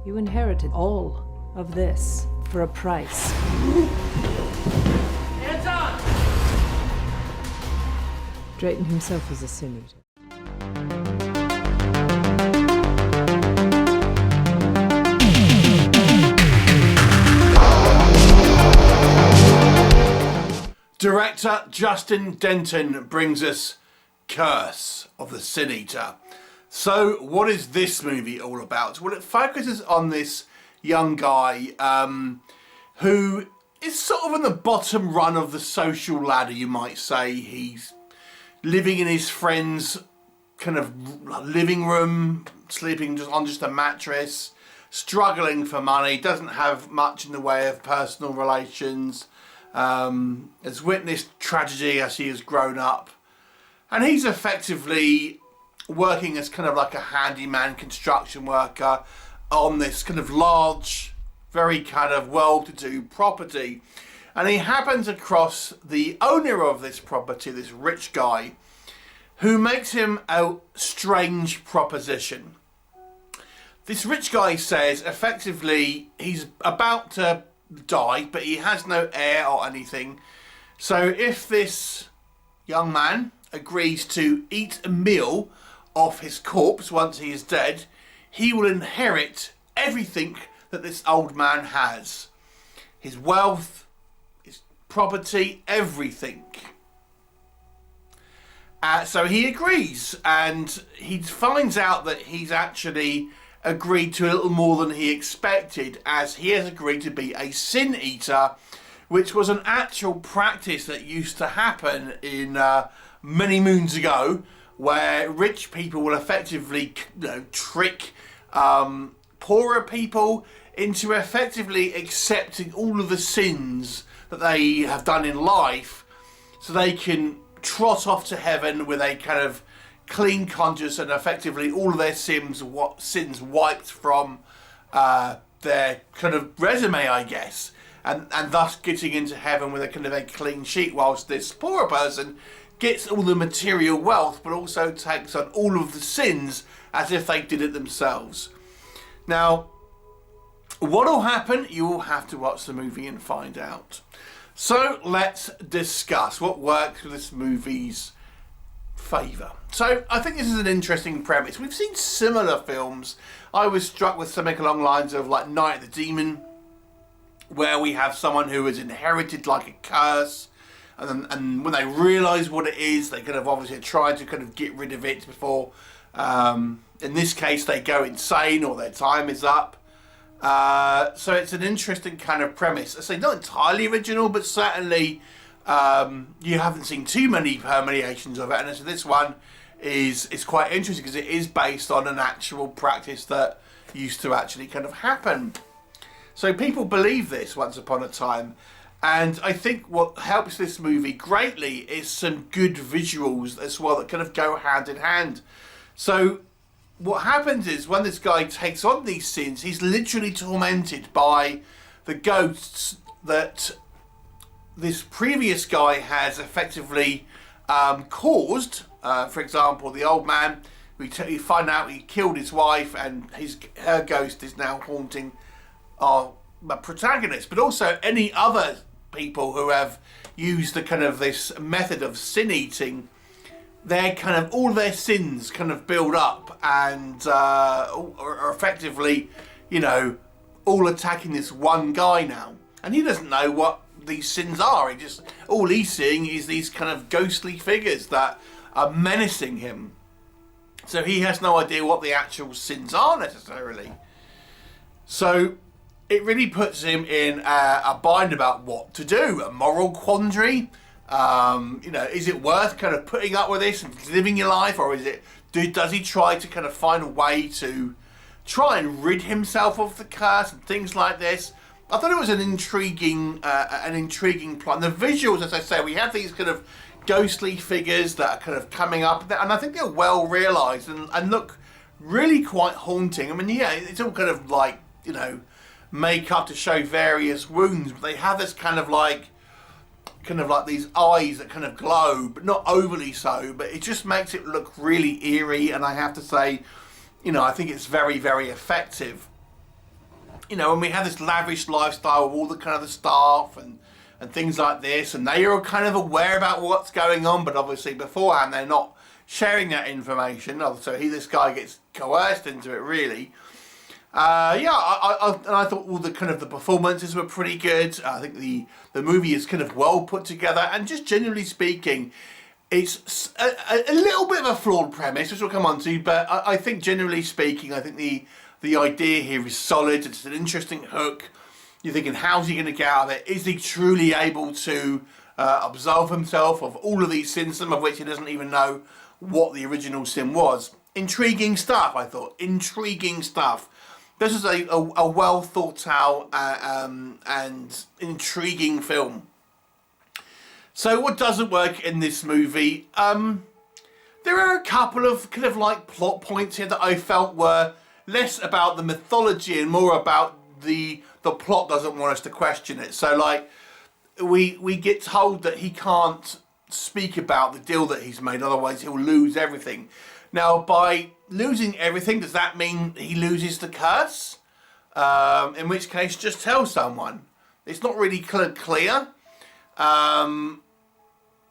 You inherited all of this for a price. Hands on! Drayton himself was a sin eater. Director Justin Denton brings us Curse of the Sin Eater. So what is this movie all about? Well, it focuses on this young guy who is sort of on the bottom run of the social ladder, you might say. He's living in his friend's kind of living room, sleeping on just a mattress, struggling for money, doesn't have much in the way of personal relations, has witnessed tragedy as he has grown up, and he's effectively working as kind of like a handyman construction worker on this kind of large, very kind of well-to-do property. And he happens across the owner of this property, this rich guy, who makes him a strange proposition. This rich guy says effectively he's about to die, but he has no heir or anything. So if this young man agrees to eat a meal off his corpse once he is dead, he will inherit everything that this old man has. His wealth, his property, everything. So he agrees, and he finds out that he's actually agreed to a little more than he expected, as he has agreed to be a sin eater, which was an actual practice that used to happen in many moons ago, where rich people will effectively, trick poorer people into effectively accepting all of the sins that they have done in life, so they can trot off to heaven with a kind of clean conscience and effectively all of their sins wiped from their kind of resume, I guess, and thus getting into heaven with a kind of a clean sheet, whilst this poorer person gets all the material wealth but also takes on all of the sins as if they did it themselves. Now, what will happen? You will have to watch the movie and find out. So let's discuss what works with this movie's favour. So I think this is an interesting premise. We've seen similar films. I was struck with something along the lines of like Night of the Demon, where we have someone who has inherited like a curse, and when they realise what it is, they kind of obviously try to kind of get rid of it before, in this case, they go insane or their time is up. So it's an interesting kind of premise. I say not entirely original, but certainly you haven't seen too many permutations of it, and so this one is quite interesting because it is based on an actual practice that used to actually kind of happen. So people believe this once upon a time, and I think what helps this movie greatly is some good visuals as well that kind of go hand in hand. So what happens is when this guy takes on these sins, he's literally tormented by the ghosts that this previous guy has effectively caused. For example, the old man, we find out he killed his wife, and her ghost is now haunting our protagonist, but also any other people who have used the kind of this method of sin eating. Their kind of all their sins kind of build up and are effectively, all attacking this one guy now, and he doesn't know what these sins are. All he's seeing is these kind of ghostly figures that are menacing him. So he has no idea what the actual sins are necessarily. So it really puts him in a bind about what to do, a moral quandary. Is it worth kind of putting up with this and living your life, or does he try to kind of find a way to try and rid himself of the curse and things like this? I thought it was an intriguing plot. And the visuals, as I say, we have these kind of ghostly figures that are kind of coming up, and I think they're well realised and look really quite haunting. I mean, yeah, it's all kind of like, makeup to show various wounds, but they have this kind of like these eyes that kind of glow, but not overly so, but it just makes it look really eerie, and I have to say, I think it's very, very effective. you know, and we have this lavish lifestyle with all the kind of the staff and things like this, and they are kind of aware about what's going on, but obviously beforehand they're not sharing that information. So this guy gets coerced into it, really. Yeah, I thought all the kind of the performances were pretty good. I think the movie is kind of well put together, and just generally speaking, it's a little bit of a flawed premise, which we'll come on to, but I think generally speaking, I think the idea here is solid. It's an interesting hook. You're thinking, how's he going to get out of it? Is he truly able to absolve himself of all of these sins, some of which he doesn't even know what the original sin was? Intriguing stuff, I thought. Intriguing stuff. This is a well thought out and intriguing film. So what doesn't work in this movie? There are a couple of kind of like plot points here that I felt were less about the mythology and more about the plot doesn't want us to question it. So like we get told that he can't speak about the deal that he's made, otherwise he'll lose everything. Now, by losing everything, does that mean he loses the curse? In which case, just tell someone. It's not really clear. And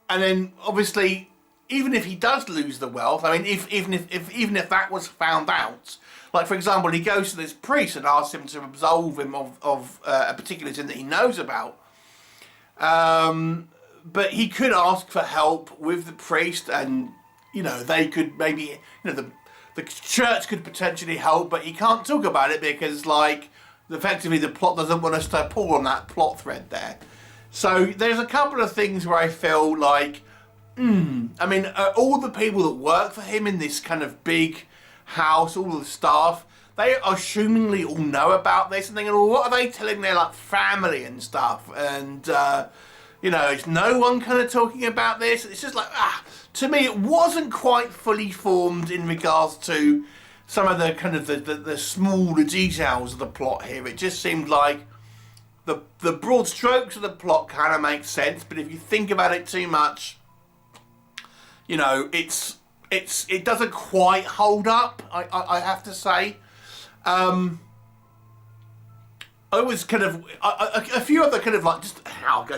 then, obviously, even if he does lose the wealth, I mean, even if that was found out, like for example, he goes to this priest and asks him to absolve him of a particular sin that he knows about. But he could ask for help with the priest, and you know, they could maybe, you know, the church could potentially help, but he can't talk about it because, like, effectively the plot doesn't want us to pull on that plot thread there. So there's a couple of things where I feel like, I mean, all the people that work for him in this kind of big house, all the staff, they assumingly all know about this and thinking, well, what are they telling their like family and stuff? And you know, is no one kind of talking about this? It's just like, to me, it wasn't quite fully formed in regards to some of the kind of the smaller details of the plot here. It just seemed like the broad strokes of the plot kind of make sense, but if you think about it too much, you know, it doesn't quite hold up, I have to say. I was kind of a few other kind of like just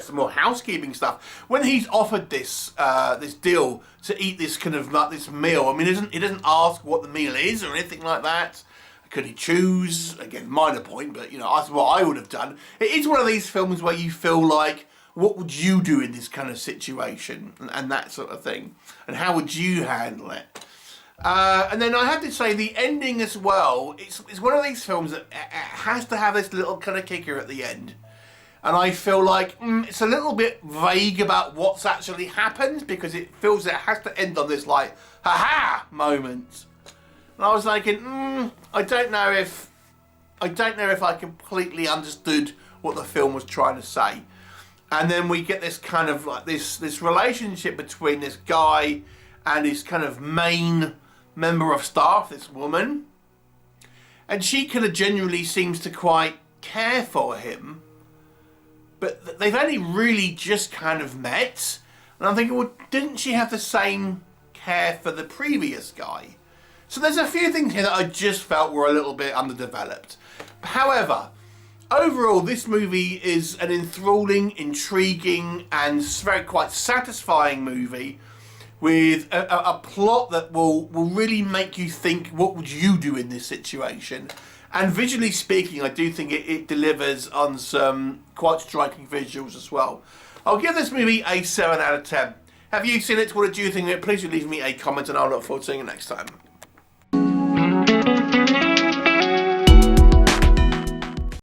some more housekeeping stuff. When he's offered this this deal to eat this kind of this meal, I mean, he doesn't ask what the meal is or anything like that. Could he choose? Again, minor point, but you know, that's what I would have done. It is one of these films where you feel like, what would you do in this kind of situation and that sort of thing, and how would you handle it? And then I have to say the ending as well, it's one of these films that has to have this little kind of kicker at the end. And I feel like it's a little bit vague about what's actually happened, because it feels it has to end on this like, ha-ha moment. And I was thinking, I don't know if I completely understood what the film was trying to say. And then we get this kind of like this relationship between this guy and his kind of main member of staff, this woman, and she kind of genuinely seems to quite care for him, but they've only really just kind of met, and I'm thinking, well, didn't she have the same care for the previous guy? So there's a few things here that I just felt were a little bit underdeveloped. However, overall, this movie is an enthralling, intriguing, and very quite satisfying movie, with a plot that will really make you think, what would you do in this situation? And visually speaking, I do think it delivers on some quite striking visuals as well. I'll give this movie a 7 out of 10. Have you seen it? What did you think of it? Please leave me a comment and I'll look forward to seeing you next time.